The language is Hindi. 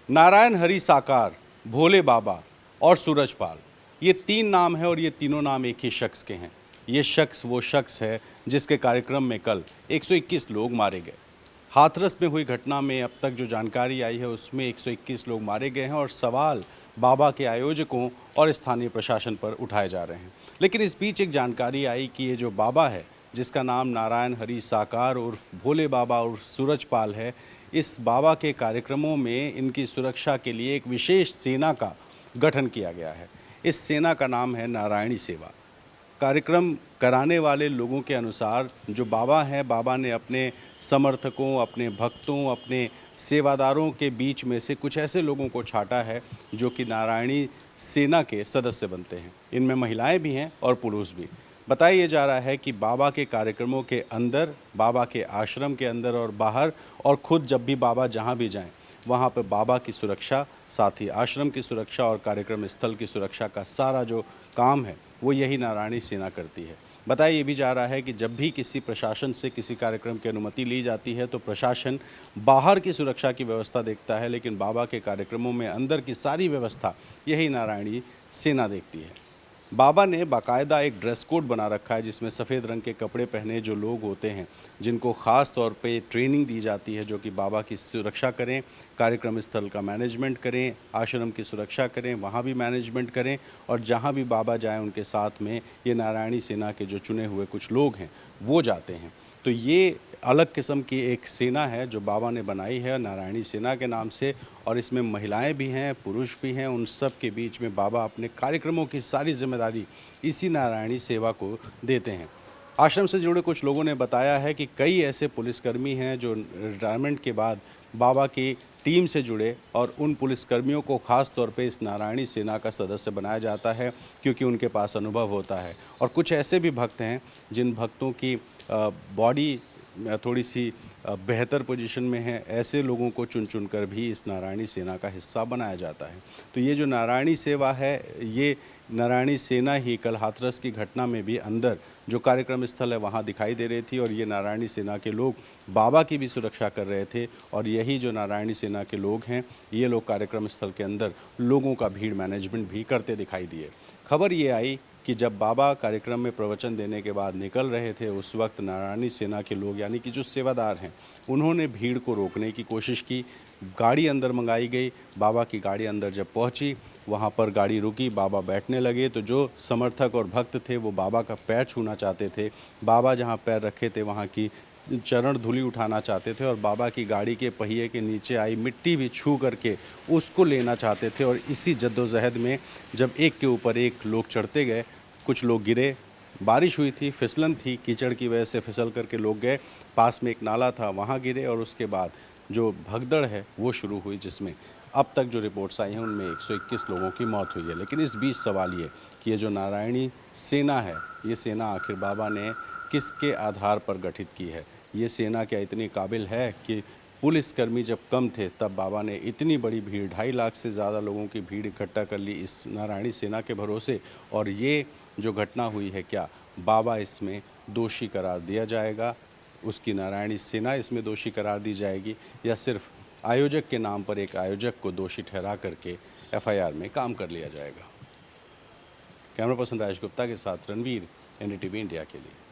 नारायण हरि साकार, भोले बाबा और सूरजपाल, ये तीन नाम हैं और ये तीनों नाम एक ही शख्स के हैं। ये शख्स वो शख्स है जिसके कार्यक्रम में कल 121 लोग मारे गए। हाथरस में हुई घटना में अब तक जो जानकारी आई है उसमें 121 लोग मारे गए हैं और सवाल बाबा के आयोजकों और स्थानीय प्रशासन पर उठाए जा रहे हैं। लेकिन इस बीच एक जानकारी आई कि ये जो बाबा है, जिसका नाम नारायण हरि साकार उर्फ भोले बाबा उर्फ सूरजपाल है, इस बाबा के कार्यक्रमों में इनकी सुरक्षा के लिए एक विशेष सेना का गठन किया गया है। इस सेना का नाम है नारायणी सेवा। कार्यक्रम कराने वाले लोगों के अनुसार जो बाबा हैं, बाबा ने अपने समर्थकों, अपने भक्तों, अपने सेवादारों के बीच में से कुछ ऐसे लोगों को छांटा है जो कि नारायणी सेना के सदस्य बनते हैं। इनमें महिलाएं भी हैं और पुरुष भी। बताया जा रहा है कि बाबा के कार्यक्रमों के अंदर, बाबा के आश्रम के अंदर और बाहर, और खुद जब भी बाबा जहाँ भी जाएं वहाँ पर बाबा की सुरक्षा, साथ ही आश्रम की सुरक्षा और कार्यक्रम स्थल की सुरक्षा का सारा जो काम है वो यही नारायणी सेना करती है। बताया ये भी जा रहा है कि जब भी किसी प्रशासन से किसी कार्यक्रम की अनुमति ली जाती है तो प्रशासन बाहर की सुरक्षा की व्यवस्था देखता है, लेकिन बाबा के कार्यक्रमों में अंदर की सारी व्यवस्था यही नारायणी सेना देखती है। बाबा ने बाकायदा एक ड्रेस कोड बना रखा है जिसमें सफ़ेद रंग के कपड़े पहने जो लोग होते हैं, जिनको ख़ास तौर पे ट्रेनिंग दी जाती है, जो कि बाबा की सुरक्षा करें, कार्यक्रम स्थल का मैनेजमेंट करें, आश्रम की सुरक्षा करें, वहाँ भी मैनेजमेंट करें, और जहाँ भी बाबा जाएं उनके साथ में ये नारायणी सेना के जो चुने हुए कुछ लोग हैं वो जाते हैं। तो ये अलग किस्म की एक सेना है जो बाबा ने बनाई है नारायणी सेना के नाम से, और इसमें महिलाएं भी हैं, पुरुष भी हैं। उन सब के बीच में बाबा अपने कार्यक्रमों की सारी जिम्मेदारी इसी नारायणी सेवा को देते हैं। आश्रम से जुड़े कुछ लोगों ने बताया है कि कई ऐसे पुलिसकर्मी हैं जो रिटायरमेंट के बाद बाबा की टीम से जुड़े, और उन पुलिसकर्मियों को ख़ास तौर पे इस नारायणी सेना का सदस्य बनाया जाता है क्योंकि उनके पास अनुभव होता है। और कुछ ऐसे भी भक्त हैं जिन भक्तों की बॉडी थोड़ी सी बेहतर पोजीशन में है, ऐसे लोगों को चुन चुन कर भी इस नारायणी सेना का हिस्सा बनाया जाता है। तो ये जो नारायणी सेवा है, ये नारायणी सेना ही कल हाथरस की घटना में भी अंदर जो कार्यक्रम स्थल है वहाँ दिखाई दे रही थी, और ये नारायणी सेना के लोग बाबा की भी सुरक्षा कर रहे थे। और यही जो नारायणी सेना के लोग हैं, ये लोग कार्यक्रम स्थल के अंदर लोगों का भीड़ मैनेजमेंट भी करते दिखाई दिए। खबर ये आई कि जब बाबा कार्यक्रम में प्रवचन देने के बाद निकल रहे थे, उस वक्त नारायणी सेना के लोग यानी कि जो सेवादार हैं, उन्होंने भीड़ को रोकने की कोशिश की। गाड़ी अंदर मंगाई गई। बाबा की गाड़ी अंदर जब पहुंची, वहां पर गाड़ी रुकी, बाबा बैठने लगे तो जो समर्थक और भक्त थे वो बाबा का पैर छूना चाहते थे। बाबा जहां पैर रखे थे वहां की चरण धूलि उठाना चाहते थे, और बाबा की गाड़ी के पहिए के नीचे आई मिट्टी भी छू करके उसको लेना चाहते थे। और इसी जद्दोजहद में जब एक के ऊपर एक लोग चढ़ते गए, कुछ लोग गिरे। बारिश हुई थी, फिसलन थी, कीचड़ की वजह से फिसल करके लोग गए। पास में एक नाला था, वहाँ गिरे, और उसके बाद जो भगदड़ है वो शुरू हुई, जिसमें अब तक जो रिपोर्ट्स आई हैं उनमें 121 लोगों की मौत हुई है। लेकिन इस बीच सवाल ये कि ये जो नारायणी सेना है, ये सेना आखिर बाबा ने किसके आधार पर गठित की है? ये सेना क्या इतनी काबिल है कि पुलिसकर्मी जब कम थे तब बाबा ने इतनी बड़ी भीड़, 2.5 लाख से ज़्यादा लोगों की भीड़ इकट्ठा कर ली इस नारायणी सेना के भरोसे? और ये जो घटना हुई है, क्या बाबा इसमें दोषी करार दिया जाएगा, उसकी नारायणी सेना इसमें दोषी करार दी जाएगी, या सिर्फ आयोजक के नाम पर एक आयोजक को दोषी ठहरा करके एफआईआर में काम कर लिया जाएगा? कैमरा पर्सन राजेश गुप्ता के साथ रणवीर, एनडीटीवी इंडिया के लिए।